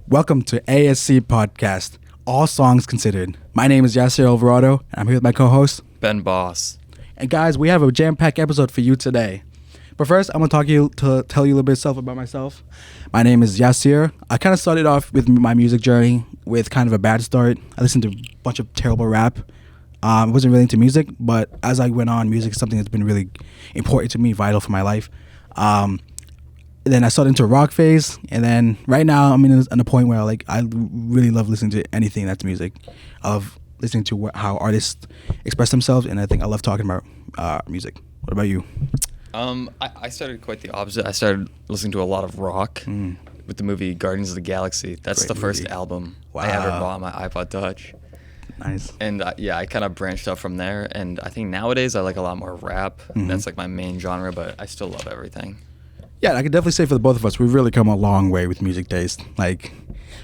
Welcome to ASC Podcast, All Songs Considered. My name is Yasser Alvarado, and I'm here with my co-host, Ben Boss. And guys, we have a jam-packed episode for you today. But first, I'm going to tell you a little bit about myself. My name is Yasser. I kind of started off with my music journey with kind of a bad start. I listened to a bunch of terrible rap. I wasn't really into music, but as I went on, music is something that's been really important to me, vital for my life. Then I started into a rock phase, and then right now I'm in a point where I really love listening to anything that's music. I love listening to how artists express themselves, and I think I love talking about music. What about you? I started quite the opposite. I started listening to a lot of rock with the movie Guardians of the Galaxy. That's Great the first movie. album Wow. I ever bought on my iPod Touch. Nice. And I kind of branched out from there. And I think nowadays I like a lot more rap. That's like my main genre, but I still love everything. Yeah, I could definitely say for the both of us, we've really come a long way with music taste. Like,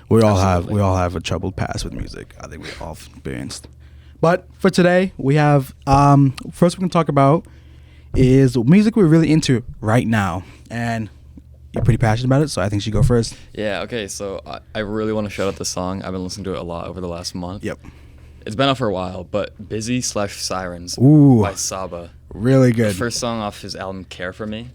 we all have a troubled past with music. I think we all experienced. But for today, we have first we're gonna talk about is music we're really into right now, and you're pretty passionate about it, so I think you should go first. Yeah, okay, so I really want to shout out the song. I've been listening to it a lot over the last month. Yep. It's been out for a while, but Busy/Sirens Ooh. by Saba. Really The good. first song off his album Care For Me.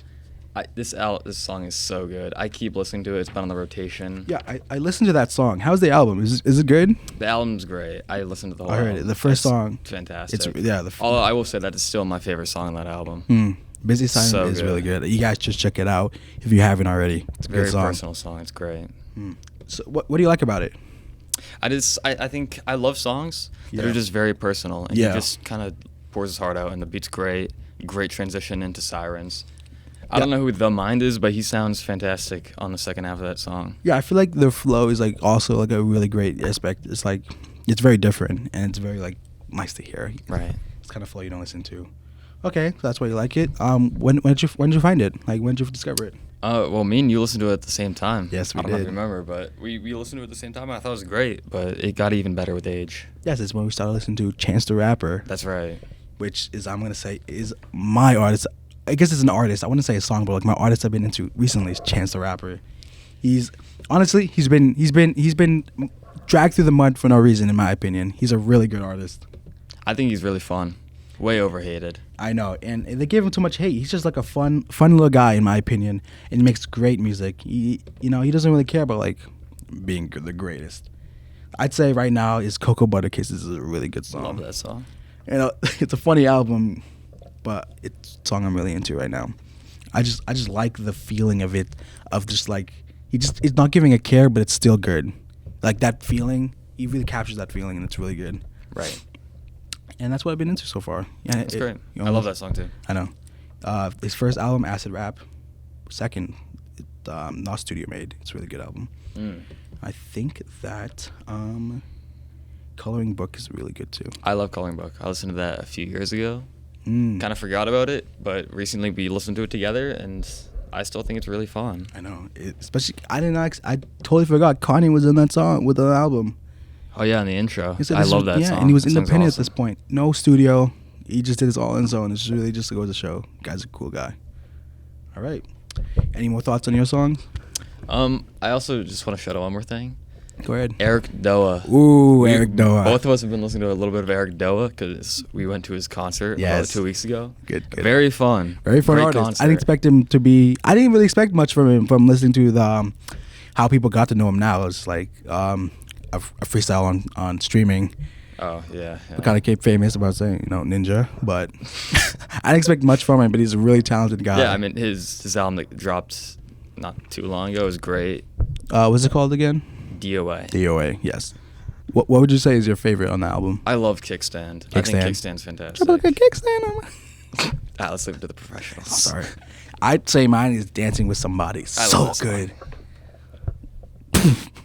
This song is so good. I keep listening to it. It's been on the rotation. Yeah, I listened to that song. How's the album? Is it good? The album's great. I listened to the whole I heard album. it. The first song. Fantastic. It's Although I will say that is still my favorite song on that album. Busy Silent So is good. really good. You guys just check it out if you haven't already. It's a Very good song. personal song. It's great. So what do you like about it? I think I love songs that Yeah. are just very personal. And Yeah. he just kind of pours his heart out, and the beat's great. Great transition into Sirens. I don't know who The Mind is, but he sounds fantastic on the second half of that song. Yeah, I feel like the flow is also a really great aspect. It's very different, and it's very nice to hear. Right. It's kind of flow you don't listen to. Okay, so that's why you like it. When did you find it? When did you discover it? Well, me and you listened to it at the same time. Yes, we I don't know if did. you remember, but we listened to it at the same time, and I thought it was great, but it got even better with age. Yes, it's when we started listening to Chance the Rapper, That's right. which is I'm gonna say is my artist. I guess it's an artist. I wouldn't say a song, but my artist I've been into recently is Chance the Rapper. He's been dragged through the mud for no reason, in my opinion. He's a really good artist. I think he's really fun. Way overhated. I know, and they give him too much hate. He's just like a fun little guy, in my opinion, and he makes great music. He doesn't really care about being the greatest. I'd say right now is Cocoa Butter Kisses is a really good song. Love that song. It's a funny album, but it's a song I'm really into right now. I just like the feeling of it, of just it's not giving a care, but it's still good. Like that feeling, he really captures that feeling, and it's really good. Right. And that's what I've been into so far. Yeah, That's great. I love that song too. I know. His first album, Acid Rap. Second, not studio made. It's a really good album. I think that Coloring Book is really good too. I love Coloring Book. I listened to that a few years ago. Mm. Kind of forgot about it, but recently we listened to it together, and I still think it's really fun. I know. Especially, I totally forgot Kanye was in that song with the album. Oh yeah, in the intro. He said I this love was- that yeah, song. and he was That song's independent at awesome. this point. No studio. He just did this all on his own. It's really just to go to show. Guy's a cool guy. All right. Any more thoughts on your songs? I also just want to shout out one more thing. Go ahead. Eric Doa. Ooh, Eric Doa. Both of us have been listening to a little bit of Eric Doa because we went to his concert Yes. about 2 weeks ago. Good. Very fun. Very fun Great artist. concert. I didn't expect him to be. I didn't really expect much from him from listening to the how people got to know him now. It's like a freestyle on streaming. Oh yeah. We kind of became famous about saying Ninja, but I didn't expect much from him. But he's a really talented guy. Yeah, I mean his album that dropped not too long ago was great. What's it called again? DOA. DOA. Yes. What would you say is your favorite on the album? I love Kickstand. I think Kickstand. Kickstand's fantastic. Like a kickstand. Let's leave it to the professionals. Sorry. I'd say mine is Dancing with Somebody. I So love that song. good.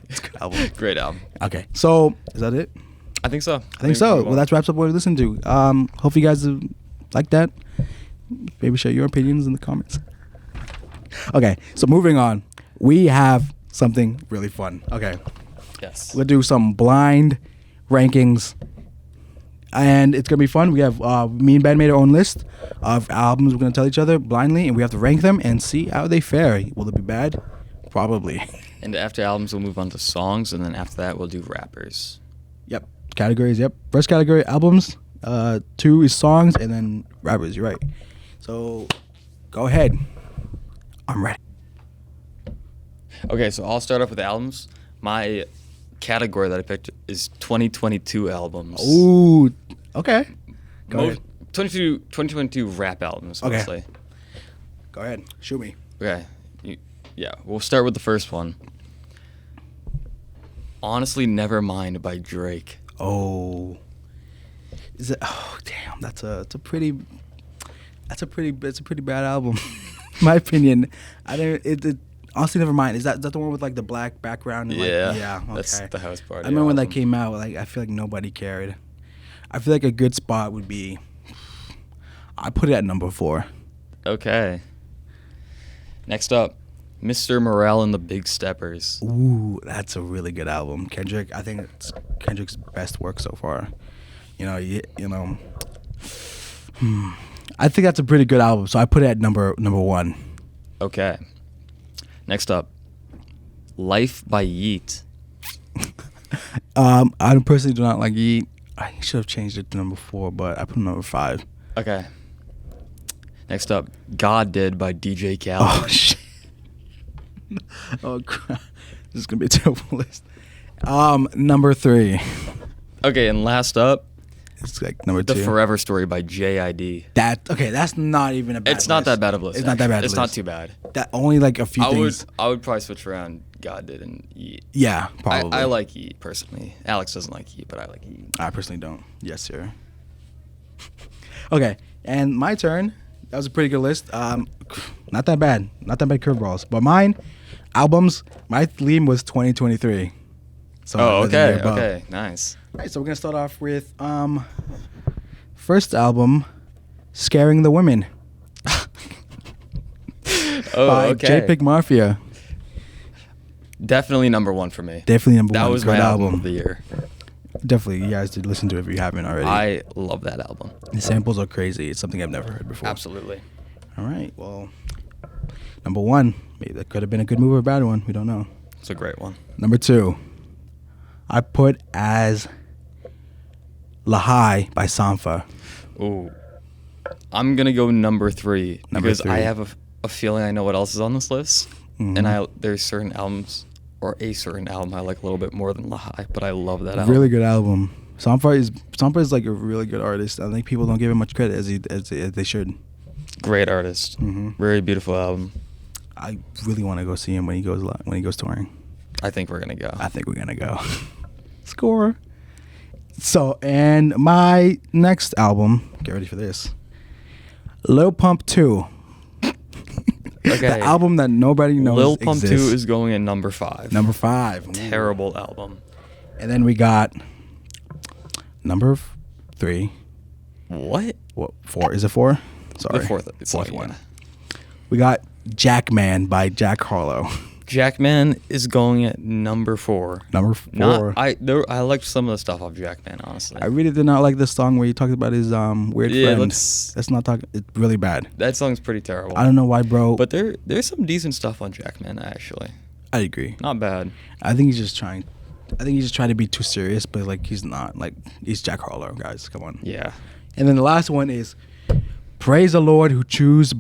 It's a good album. Great album. Okay, so is that it? I think so. I think so. Well, that wraps up what we listened to. Hope you guys like that. Maybe share your opinions in the comments. Okay, so moving on. We have something really fun. Okay, Yes. we'll do some blind rankings. And it's going to be fun. We have, me and Ben made our own list of albums we're going to tell each other blindly. And we have to rank them and see how they fare. Will it be bad? Probably. And after albums, we'll move on to songs, and then after that, we'll do rappers. Yep. Categories. Yep. First category, albums. 2 is songs, and then rappers. You're right. So, go ahead. I'm ready. Okay, so I'll start off with albums. My category that I picked is 2022 albums. Ooh. Okay. Go ahead. 2022 rap albums, Okay. mostly. Go ahead. Shoot me. Okay. Yeah, we'll start with the first one. Honestly, Nevermind by Drake. Oh. Is it? Oh, damn. That's a pretty bad album, in my opinion. I don't. It honestly, never mind. Is that the one with like the black background? And, Yeah. Like, yeah. Okay. That's the house party. I remember when that album. came out. Like, I feel like nobody cared. I feel like a good spot would be. I put it at number 4. Okay. Next up, Mr. Morale and the Big Steppers. Ooh, that's a really good album. Kendrick. I think it's Kendrick's best work so far. You know. I think that's a pretty good album. So I put it at number 1. Okay. Next up, Life by Yeet. I personally do not like Yeet. I should have changed it to number 4, but I put it number 5. Okay. Next up, God Did by DJ Khaled. Oh shit! Oh crap! This is gonna be a terrible list. Number 3. Okay, and last up, It's like number The 2. Forever Story by JID. That's not even a bad. It's not list. that bad of a list. It's not that actually. bad. It's of a not list. too bad. That only like a few I things. would probably switch around God Did and Yeet. Yeah, probably. I like Yeet personally. Alex doesn't like Yeet, but I like Yeet. I personally don't. Yes, sir. Okay, and my turn. That was a pretty good list. Not that bad. Not that bad curveballs. But mine, albums. My theme was 2023. So Oh, I was a year okay, above. okay, nice. All right, so we're gonna start off with first album, "Scaring the Women" Oh, by okay. JPEG Mafia. Definitely number 1 for me. Definitely number That 1. was Good my album of the year. Definitely, you guys did listen to it if you haven't already. I love that album. The samples are crazy. It's something I've never heard before. Absolutely. All right, well, number 1, maybe that could have been a good move or a bad one. We don't know. It's a great one. Number 2, I put as Lahai by Sampha. Ooh. I'm going to go number 3 Number because I 3. have a feeling I know what else is on this list. Mhm. And there's certain albums, or a certain album I like a little bit more than Lahai, but I love that album. Really good album. Sampha is like a really good artist. I think people don't give him much credit as they should. Great artist. Mhm. Very beautiful album. I really want to go see him when he goes touring. I think we're going to go. I think we're gonna go. Score. So, and my next album, get ready for this. Lil Pump 2. Okay. The album that nobody knows Lil Pump 2 exists. is going in number 5. Number 5. Ooh. Terrible album. And then we got number 3. What? What, 4? Is it 4? Sorry. The fourth Fourth one. one. We got Jackman by Jack Harlow. Jackman is going at number 4. Number 4. I liked some of the stuff off Jackman, honestly. I really did not like this song where he talked about his weird Yeah, friend. let's- Let's not talk. It's really bad. That song's pretty terrible. I don't know why, bro. But there's some decent stuff on Jackman, actually. I agree. Not bad. I think he's just trying to be too serious, but like he's not. Like he's Jack Harlow, guys. Come on. Yeah. And then the last one is "Praise the Lord who chews,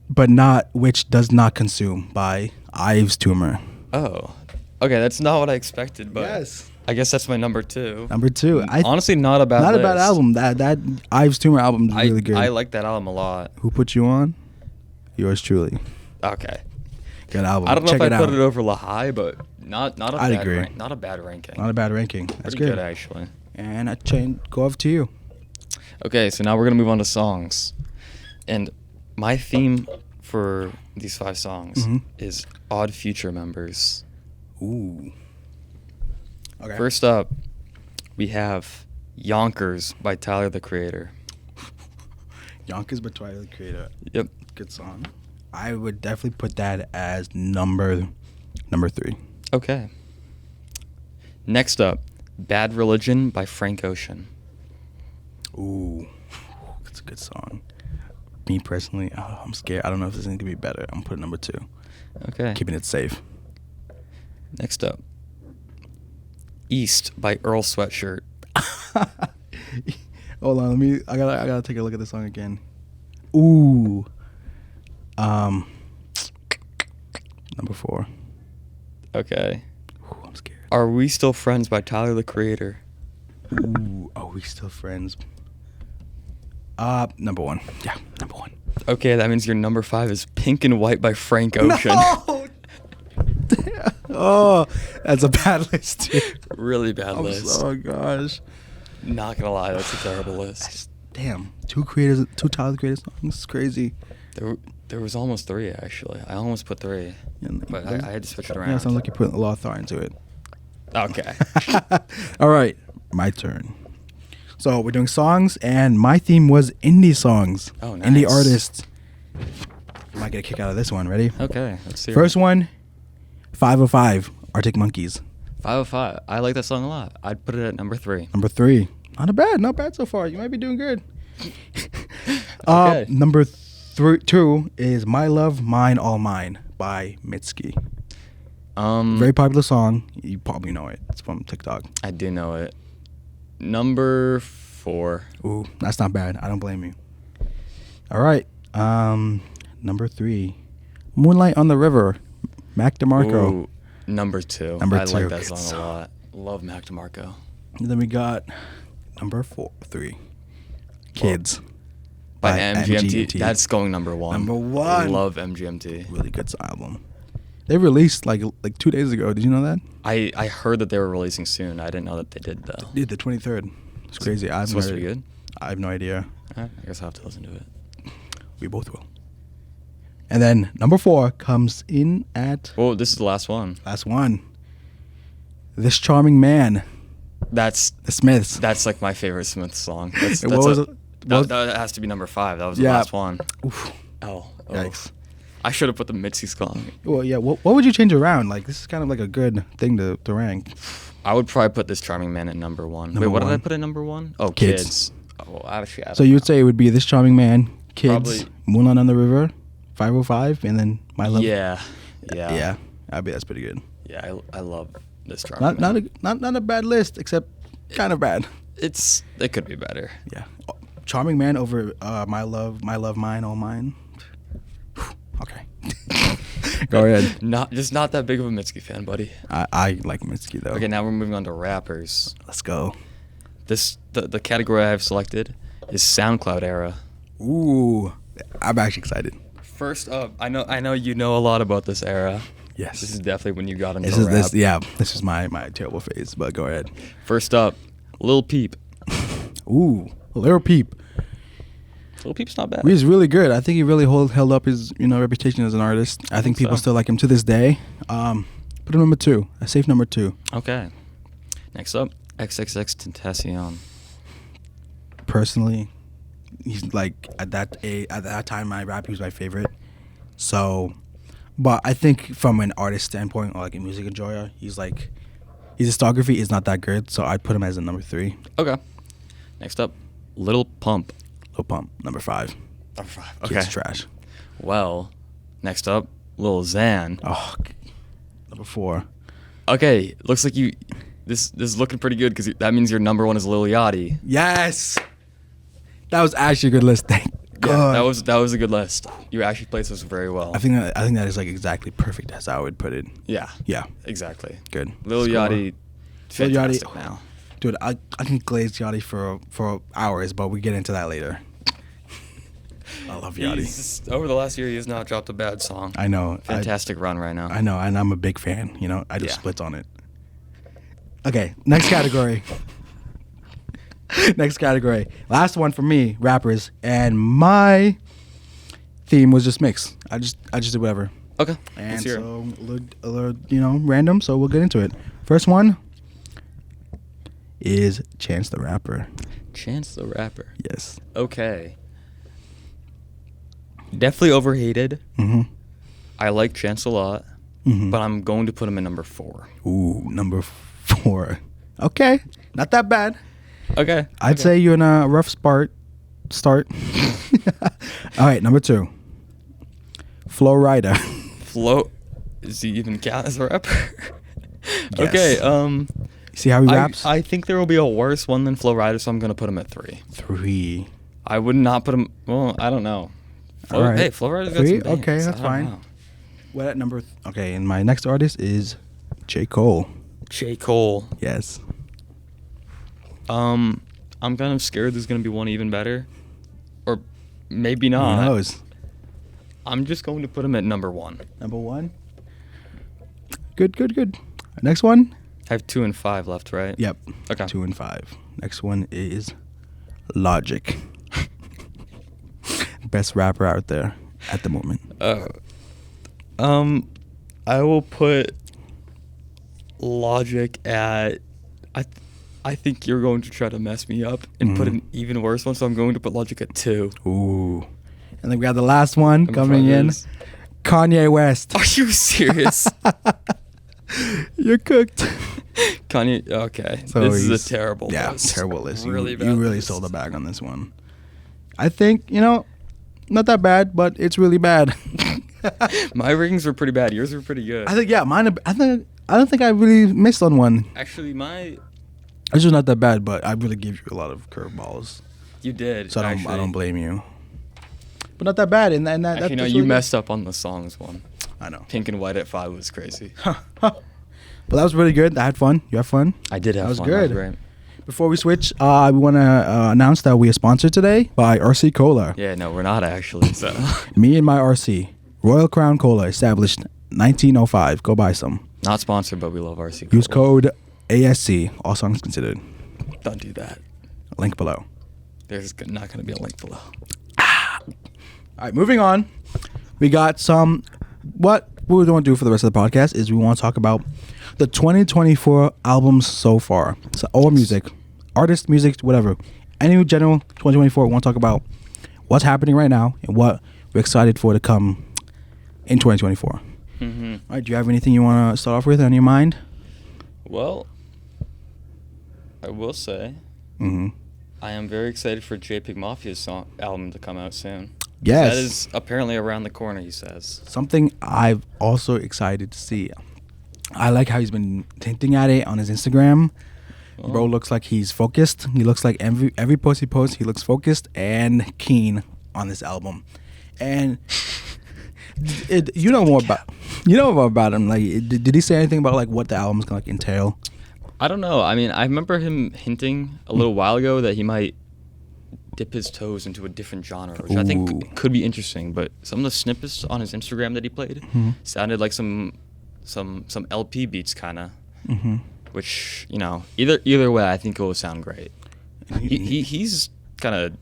but not which does not consume" by Ives Tumor. Oh. Okay, that's not what I expected, but Yes. I guess that's my number 2. Number 2. Honestly, not a bad not a bad list. album. That Ives Tumor album is really good. I like that album a lot. Who Put You On? Yours truly. Okay. Good album. I don't know Check if it I put out. it over Lahai, but not a I'd bad agree. not a bad ranking. Not a bad ranking. That's Pretty good. actually. And I go off to you. Okay, so now we're gonna move on to songs, and my theme for these 5 songs Mhm. is Odd Future members. Ooh. Okay. First up, we have Yonkers by Tyler the Creator. Yonkers by Tyler the Creator. Yep. Good song. I would definitely put that as number 3. Okay. Next up, Bad Religion by Frank Ocean. Ooh, that's a good song. Me personally, I'm scared. I don't know if this is going to be better. I'm putting number 2. Okay. Keeping it safe. Next up, East by Earl Sweatshirt. Hold on, I gotta take a look at the song again. Ooh. Number 4. Okay. Ooh, I'm scared. Are We Still Friends by Tyler, the Creator. Ooh, are we still friends? Number 1. Yeah, number 1. Okay, that means your number 5 is Pink and White by Frank Ocean. No! Oh, that's a bad list, too. Really bad list. Oh, gosh. Not gonna lie, that's a terrible list. Damn. 2 Tyler Creator songs. It's crazy. There was almost 3, actually. I almost put 3. Yeah, But I had to switch it around. Yeah, sounds like you put a lot of thought into it. Okay. All right, my turn. So we're doing songs, and my theme was indie songs. Oh, nice. Indie artists. I might get a kick out of this one. Ready? Okay, let's see. First one, 505, Arctic Monkeys. 505. I like that song a lot. I'd put it at number 3. Number 3. Not bad so far. You might be doing good. Okay. Number 2 is My Love, Mine, All Mine by Mitski. Very popular song. You probably know it. It's from TikTok. I do know it. Number 4. Ooh, that's not bad. I don't blame you. All right. Number 3, Moonlight on the River, Mac DeMarco. Ooh, number 2. Number I 2, like that good song song. a lot. Love Mac DeMarco. And then we got number 3, Kids By MGMT. That's going number 1. Number 1. I love MGMT. Really good album. They released like 2 days ago. Did you know that? I heard that they were releasing soon. I didn't know that they did, though. Dude, the 23rd. It's crazy. It's supposed to be good? I have no idea. I guess I'll have to listen to it. We both will. And then number 4 comes in at Oh, this is the last one. last one. This Charming Man, That's The Smiths. like my favorite Smith song. That's, And what was it? that has to be number 5. That was the Yeah. last one. Oof. Oh, Yikes. I should have put the Mitzi song. Well, yeah. What would you change around? Like, this is kind of like a good thing to rank. I would probably put This Charming Man at number 1. Number Wait, what did I 1. put at number 1? Oh, Kids. Kids. Oh, well, actually, I So you would say it would be This Charming Man, Kids, Probably- Moonlight on the River, 505, and then My Love. Yeah. Yeah. That's pretty good. Yeah, I love This Charming Not Man. not a bad list, except kind of bad. It could be better. Yeah. Charming Man over My Love, Mine, All Mine. Okay. Go ahead. Not that big of a Mitski fan, buddy. I like Mitski though. Okay, now we're moving on to rappers. Let's go. The category I have selected is SoundCloud era. Ooh, I'm actually excited. First up, I know you know a lot about this era. Yes. This is definitely when you got into This rap. this is my terrible phase, but go ahead. First up, Lil Peep. Ooh, Lil Peep. Lil Peep's not bad. He's really good. I think he really held up his reputation as an artist. I think people so. still like him to this day. Put him number 2, a safe number 2. Okay. Next up, XXX Tentacion. Personally, he's like at that time my rap he was my favorite. So, but I think from an artist standpoint or like a music enjoyer, his discography is not that good. So I'd put him as a number 3. Okay. Next up, Lil Pump. Lil Pump, number 5. Number 5. Kids Okay. trash. Well, next up, Lil Xan. Oh, number 4. Okay, looks like you. This is looking pretty good because that means your number 1 is Lil Yachty. Yes, that was actually a good list. Thank God. Yeah, that was a good list. You actually placed this very well. I think that is like exactly perfect as I would put it. Yeah. Yeah, Exactly. good. Lil Score. Yachty. Lil Yachty- Fantastic now. Dude, I can glaze Yachty for hours, but we get into that later. I love Yachty. Over the last year, he has not dropped a bad song. I know. Fantastic run right now. I know, and I'm a big fan. I do Yeah. splits on it. Okay, next category. Next category. Last one for me, rappers, and my theme was just mix. I just did whatever. Okay. And Let's hear it. so a little, random. So we'll get into it. First one is Chance the Rapper. Chance the Rapper. Yes. Okay. Definitely overhated. Mm-hmm. I like Chance a lot, Mm-hmm. but I'm going to put him in number 4. Ooh, number 4. Okay, not that bad. Okay. I'd say you're in a rough start. All right, number 2. Flo Rida. Flo. Does he even count as a rapper? Yes. Okay. See how he raps? I think there will be a worse one than Flo Rida, so I'm gonna put him at 3. 3. I would not put him. Well, I don't know. All right. Hey, Flo Rida's got 3? some bands. Okay, that's I don't fine. know. What at number? Okay, and my next artist is J. Cole. J. Cole. Yes. I'm kind of scared there's gonna be one even better, or maybe not. Who knows? I'm just going to put him at number 1. Number 1. Good. Next one? I have 2 and 5 left, right? Yep. Okay. 2 and 5. Next one is Logic. Best rapper out there at the moment. I will put Logic at. I think you're going to try to mess me up and put an even worse one, so I'm going to put Logic at 2. Ooh. And then we got the last one I'm coming in. this. Kanye West. Are you serious? You're cooked. Kanye. Okay. So this is he's- a terrible Yeah, list. terrible list. Really you bad really list. sold the bag on this one. I think, not that bad, but it's really bad. My ratings were pretty bad. Yours were pretty good. I think, yeah, mine, I don't think I really missed on one. Actually, It's just not that bad, but I really give you a lot of curveballs. you did. So I actually. don't blame you. But not that bad. And that, Actually, no, that's you really messed up on the songs one. good. I know. Pink and White at 5 was crazy. But that was really good. I had fun. You had fun? I did have That was fun. good. That was great. Before we switch, we want to announce that we are sponsored today by RC Cola. Yeah, no, we're not actually. So Me and my RC. Royal Crown Cola, established 1905. Go buy some. not sponsored, but we love RC. Use Cola. code ASC. All songs considered. Don't do that. Link below. There's not going to be a link below. All right, moving on. We got some. What we want to do for the rest of the podcast is we want to talk about the 2024 albums so far. So all music, artist, music, whatever. Any general 2024. We want to talk about what's happening right now and what we're excited for to come in 2024. Mm-hmm. All right, do you have anything you want to start off with on your mind? Well, I will say Mm-hmm. I am very excited for JPEG Mafia's album to come out soon. Yes. That is apparently around the corner, he says. Something I'm also excited to see. I like how he's been hinting at it on his Instagram. Bro looks like he's focused. He looks like every post he posts, he looks focused and keen on this album. And you know more about him. Like, did he say anything about like what the album's gonna like entail? I don't know. I mean, I remember him hinting a little while ago that he might dip his toes into a different genre, which I Ooh. think could be interesting. But some of the snippets on his Instagram that he played sounded like some LP beats, kind of. Mm-hmm. Which, either way, I think it will sound great. He's kind of,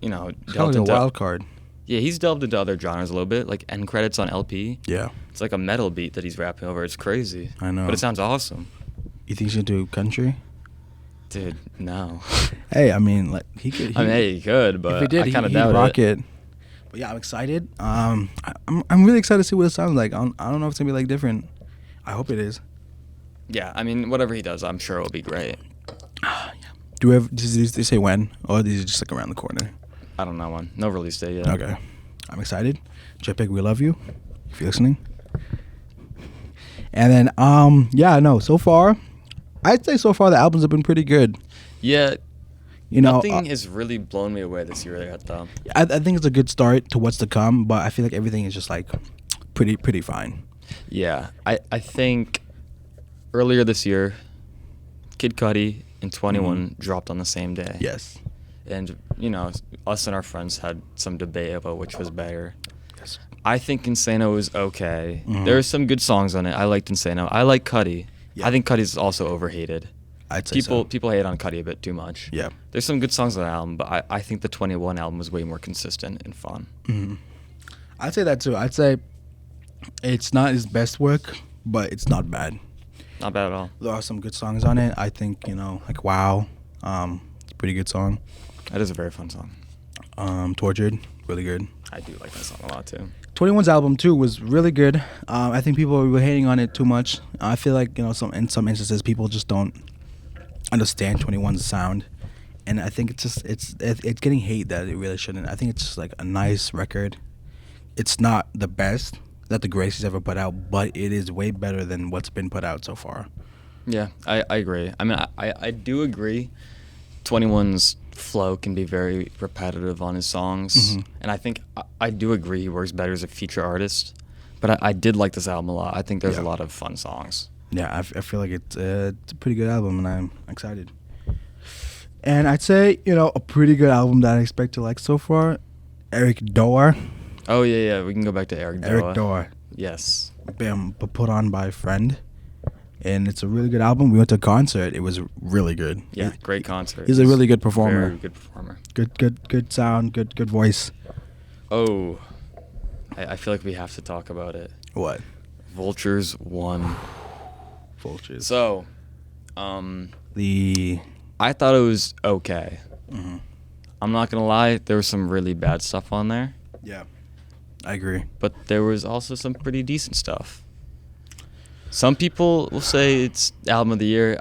It's kind delved of like into a wild card. Yeah, he's delved into other genres a little bit, like end credits on LP. Yeah. It's like a metal beat that he's rapping over. It's crazy. I know. But it sounds awesome. You think he should do country? Dude, no. Hey, I mean, like he could. I mean, hey, he could, but if he did, I kind of he'd doubt rock it. it. But yeah, I'm excited. I'm really excited to see what it sounds like. I don't know if it's gonna be like different. I hope it is. Yeah, I mean, whatever he does, I'm sure it'll be great. Do we have? Did they say when, or is it just like around the corner? I don't know when. No release date yet. Okay, I'm excited. JPEG, we love you. If you're listening. And then, yeah, no. So far, I'd say so far the albums have been pretty good. Yeah, You know, nothing has really blown me away this year yet, though. I think it's a good start to what's to come, but I feel like everything is just like pretty fine. Yeah, I think earlier this year, Kid Cudi and 21 dropped on the same day. Yes. And, us and our friends had some debate about which was better. Yes. I think Insano is okay. Mhm. There are some good songs on it. I liked Insano. I like Cudi. Yeah. I think Cudi's also overhated. I'd say People hate on Cudi a bit too much. Yeah. There's some good songs on the album, but I think the 21 album was way more consistent and fun. Mm-hmm. I'd say that too. I'd say it's not his best work, but it's not bad. Not bad at all. There are some good songs on it. I think, like Wow, it's a pretty good song. That is a very fun song. Tortured, really good. I do like that song a lot too. 21's album too was really good. I think people were hating on it too much. I feel like, in some instances people just don't understand 21's sound. And I think it's getting hate that it really shouldn't. I think it's just like a nice record. It's not the best that the Gracies ever put out, but it is way better than what's been put out so far. Yeah, I agree. I mean, I do agree. 21's flow can be very repetitive on his songs, and I think I do agree he works better as a feature artist. But I did like this album a lot. I think there's a lot of fun songs. Yeah, I feel like it's a pretty good album, and I'm excited. And I'd say, a pretty good album that I expect to like so far, Eric Doer. Oh, yeah, we can go back to Eric Doer. Eric Doer. Yes. But put on by a friend. And it's a really good album. We went to a concert. It was really good. Yeah, great concert. He's a really good performer. Very good performer. Good sound, good voice. Oh, I feel like we have to talk about it. What? Vultures won. Vultures. So, the I thought it was okay. I'm not gonna lie, there was some really bad stuff on there. Yeah, I agree. But there was also some pretty decent stuff. Some people will say it's album of the year.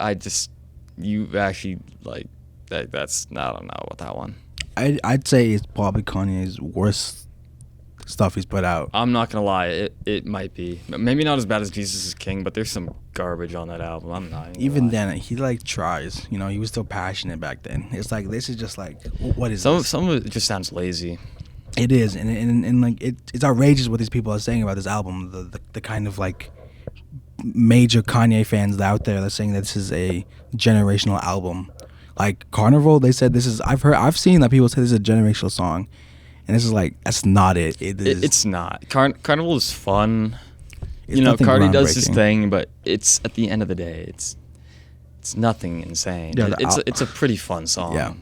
You actually like that. I don't know about that one. I'd say it's probably Kanye's worst stuff he's put out. I'm not gonna lie, it might be. Maybe not as bad as Jesus is King, but there's some garbage on that album. I'm not even then. He tries. He was still passionate back then. It's like this is just like, what is this? Some of it just sounds lazy. It is, and like it's outrageous what these people are saying about this album. The kind of like major Kanye fans out there that are saying that this is a generational album. Like Carnival, they said this is. I've seen that people say this is a generational song, and this is like that's not it. It's not. Carnival is fun. It's Cardi does his groundbreaking. thing, but it's at the end of the day, it's nothing insane. Yeah, it's a pretty fun song. Yeah,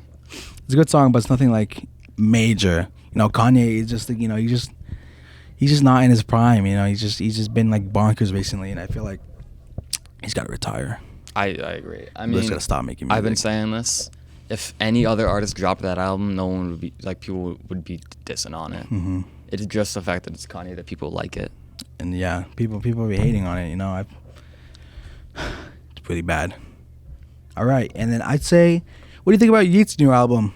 it's a good song, but it's nothing like major. Kanye is just he's just not in his prime. He's just been like bonkers recently, and I feel like he's got to retire. I agree. I He's mean, just got to stop making music. I've been saying this. If any other artist dropped that album, no one would be like, people would be dissing on it. Mm-hmm. It's just the fact that it's Kanye that people like it. And yeah, people be hating on it. It's pretty bad. All right, and then I'd say, what do you think about Yeat's new album?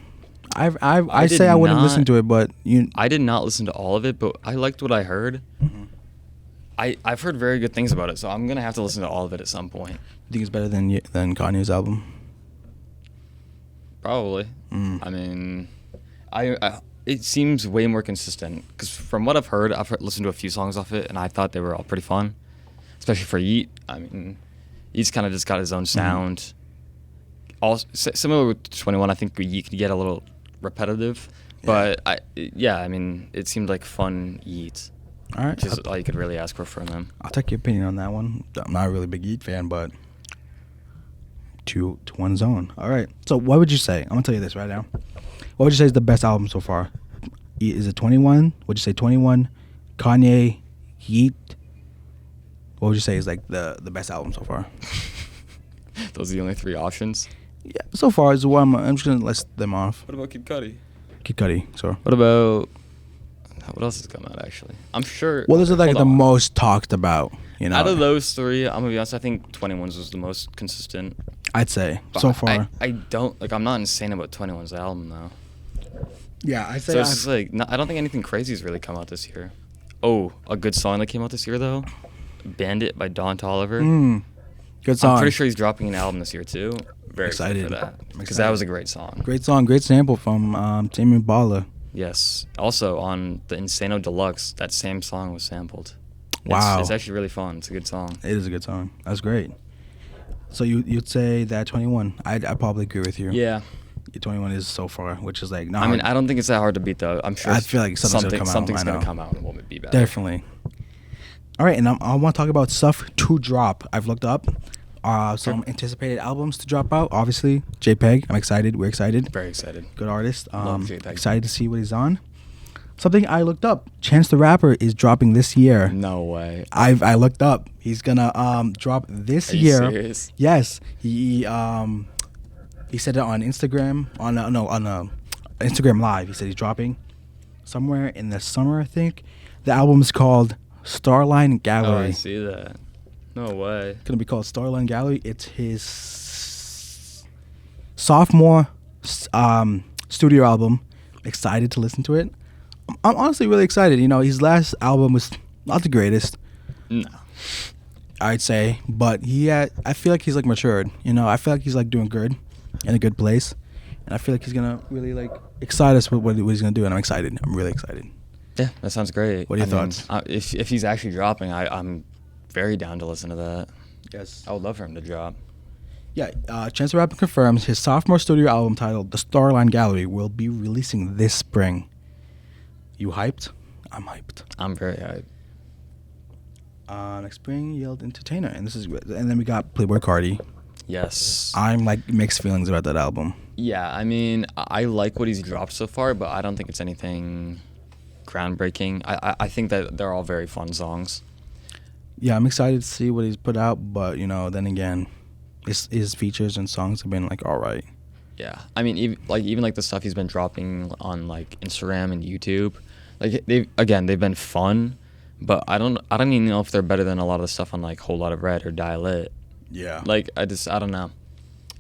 I say I wouldn't listen to it, but I did not listen to all of it, but I liked what I heard. Mm-hmm. I've heard very good things about it, so I'm gonna have to listen to all of it at some point. You think it's better than Kanye's album? Probably. Mm. I mean, it seems way more consistent because from what I've listened to a few songs off it, and I thought they were all pretty fun, especially for Yeat. I mean, Yeat's kind of just got his own sound. Also, similar with 21, I think Yeat could get a little repetitive, but I mean, it seemed like fun Yeat. All right, Which is all you could really ask for from them. I'll take your opinion on that one. I'm not a really big Yeat fan, but to one's own. All right. So what would you say? I'm gonna tell you this right now. What would you say is the best album so far? Is it 21? Would you say 21? Kanye, Yeat? What would you say is like the best album so far? Those are the only three options. Yeah, so far is one. I'm just gonna list them off. What about Kid Cudi? Kid Cudi. So. What else has come out actually? I'm sure. Well, those are like hold the on. most talked about. Out of those three, I'm gonna be honest. I think 21's was the most consistent. I'd say But so far. I don't like. I'm not insane about 21's album though. Yeah, I'd say. So it's just like I don't think anything crazy has really come out this year. Oh, a good song that came out this year though, "Bandit" by Don Toliver. Good song. I'm pretty sure he's dropping an album this year too. Very excited for that I'm because excited. that was a great song. Great song. Great sample from Tame Impala. Yes. Also on the Insano Deluxe, that same song was sampled. Wow. It's actually really fun. It's a good song. It is a good song. That's great. So you'd say that 21. I'd probably agree with you. Yeah. 21 is so far, which is like I mean, I don't think it's that hard to beat though. I'm sure. I feel like something's gonna come out and will be better. Definitely. All right, and I want to talk about stuff to drop. I've looked up some anticipated albums to drop out. Obviously, JPEG. I'm excited. We're excited. Very excited. Good artist. Love JPEG. Excited to see what he's on. Something I looked up. Chance the Rapper is dropping this year. No way. I looked up. He's gonna drop this Are you year. serious? Yes. He said it on Instagram on Instagram Live. He said he's dropping somewhere in the summer. I think the album is called Starline Gallery. Oh, I see that. No way. It's gonna be called Starline Gallery. It's his sophomore studio album. Excited to listen to it. I'm honestly really excited. His last album was not the greatest. No. I'd say, but I feel like he's like matured. You know, I feel like he's like doing good, in a good place, and I feel like he's gonna really like excite us with what he's gonna do, and I'm excited. I'm really excited. Yeah, that sounds great. What are your thoughts? If he's actually dropping, I'm very down to listen to that. Yes. I would love for him to drop. Yeah, Chance the Rapper confirms his sophomore studio album titled The Starline Gallery will be releasing this spring. You hyped? I'm hyped. I'm very hyped. Next spring, Yelled Entertainer, and then we got Playboi Carti. Yes. I'm like mixed feelings about that album. Yeah, I mean, I like what he's dropped so far, but I don't think it's anything groundbreaking. I think that they're all very fun songs. Yeah, I'm excited to see what he's put out, but you know, then again, his features and songs have been like all right. Yeah, I mean, even like the stuff he's been dropping on like Instagram and YouTube, like they've been fun, but I don't even know if they're better than a lot of the stuff on like Whole Lot of Red or Die Lit. Yeah. Like I don't know.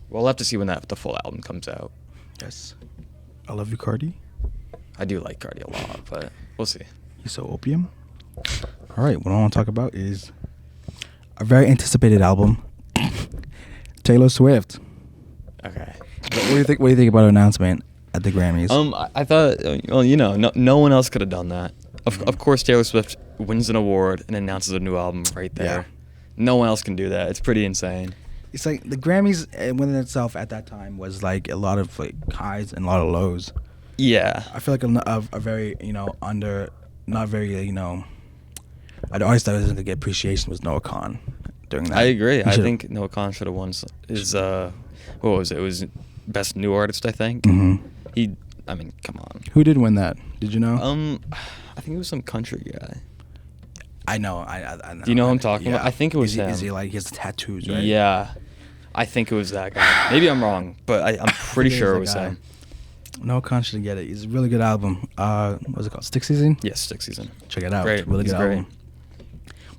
We'll have to see when the full album comes out. Yes. I love you, Cardi. I do like Cardi a lot, but we'll see. He's so opium. All right, what I want to talk about is a very anticipated album, Taylor Swift. Okay. What do you think? What do you think about her announcement at the Grammys? I thought, well, you know, no one else could have done that. Of course, Taylor Swift wins an award and announces a new album right there. Yeah. No one else can do that. It's pretty insane. It's like the Grammys within itself at that time was like a lot of like highs and a lot of lows. Yeah. I feel like a very, you know, not very, you know, the artist that doesn't get appreciation was Noah Khan during that. I agree. I should've- think Noah Khan should have won his, what was it? It was Best New Artist, I think. Mhm. I mean, come on. Who did win that? Did you know? I think it was some country guy. I know. I know. Do you know who I'm talking about? I think it was him. Is he like, he has tattoos, right? Yeah. I think it was that guy. Maybe I'm wrong, but I'm pretty sure it was that guy. him. Noah Khan should get it. It's a really good album. What was it called? Stick Season? Yes, Stick Season. Check it out. Great. It's a really He's good great. album.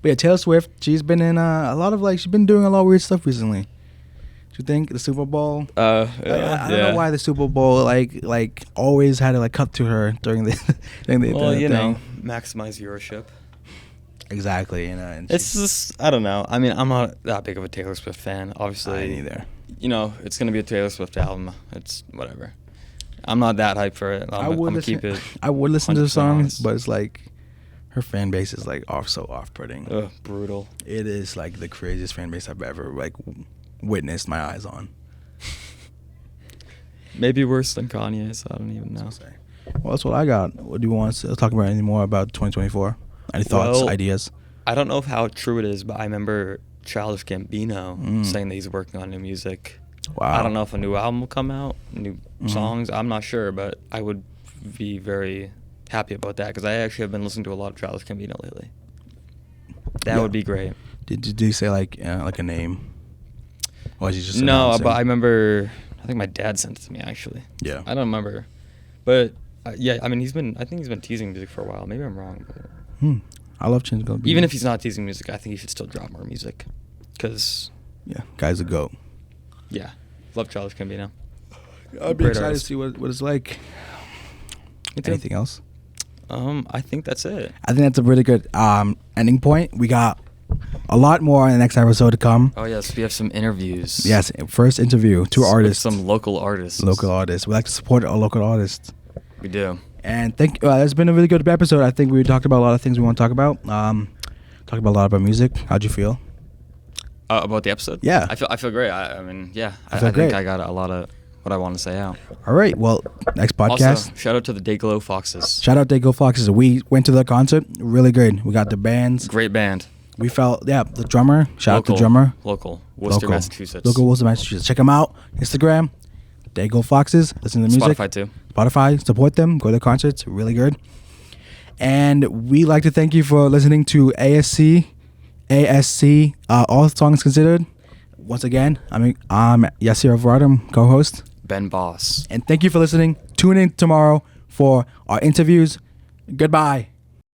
But yeah, Taylor Swift, she's been in a lot of she's been doing a lot of weird stuff recently. Do you think the Super Bowl? Yeah, I don't know why the Super Bowl like always had to like cut to her during the Well, you thing. know, maximize viewership. Exactly, you know. And It's just, I don't know. I mean, I'm not that big of a Taylor Swift fan. Obviously, I ain't either. You know, it's gonna be a Taylor Swift album. It's whatever. I'm not that hyped for it. I'm gonna keep it. I would listen to the 100% songs, honest. but it's like her fan base is like off-putting. Ugh, brutal. It is like the craziest fan base I've ever like witnessed my eyes on. Maybe worse than Kanye's. I don't even know. Well, that's what I got. What do you want to talk about any more about 2024? Any thoughts, Well, ideas? I don't know how true it is, but I remember Childish Gambino saying that he's working on new music. Wow. I don't know if a new album will come out, new songs. I'm not sure, but I would be very happy about that because I actually have been listening to a lot of Childish Gambino lately. That would be great. Did you say like a name? Or was he just No, announcing? but I remember. I think my dad sent it to me actually. Yeah. I don't remember, but yeah, I mean I think he's been teasing music for a while. Maybe I'm wrong, but I love Chin's Gambino. even if he's not teasing music, I think he should still drop more music, because yeah, guy's a goat. yeah, love Childish Gambino. I'd be Great excited artist. to see what it's like. Me too. Anything else? I think that's it. I think that's a really good ending point. We got a lot more in the next episode to come. Oh yes, we have some interviews. Yes, first interview, two With artists, some local artists. local artists. We like to support our local artists. We do. And it's been a really good episode. I think we talked about a lot of things we want to talk about. Talked about a lot about music. How'd you feel? About the episode? Yeah. I feel great. I mean, yeah. I feel think great. I got a lot of what I want to say out. All right. Well, next podcast. Also, shout out to the Dayglow Foxes. Shout out to Go Foxes. We went to the concert. Really good. We got the bands. Great band. We felt, the drummer. Shout out to Local. drummer. Local. Worcester, Local. Massachusetts. Local Worcester, Massachusetts. Check them out. Instagram. Dayglow Foxes. Listen to the music. Spotify too. Spotify. Support them. Go to the concerts. Really good. And we like to thank you for listening to ASC. All Songs Considered. Once again, I'm Yasir Alvarado, co-host. Ben Boss. And thank you for listening. Tune in tomorrow for our interviews. Goodbye.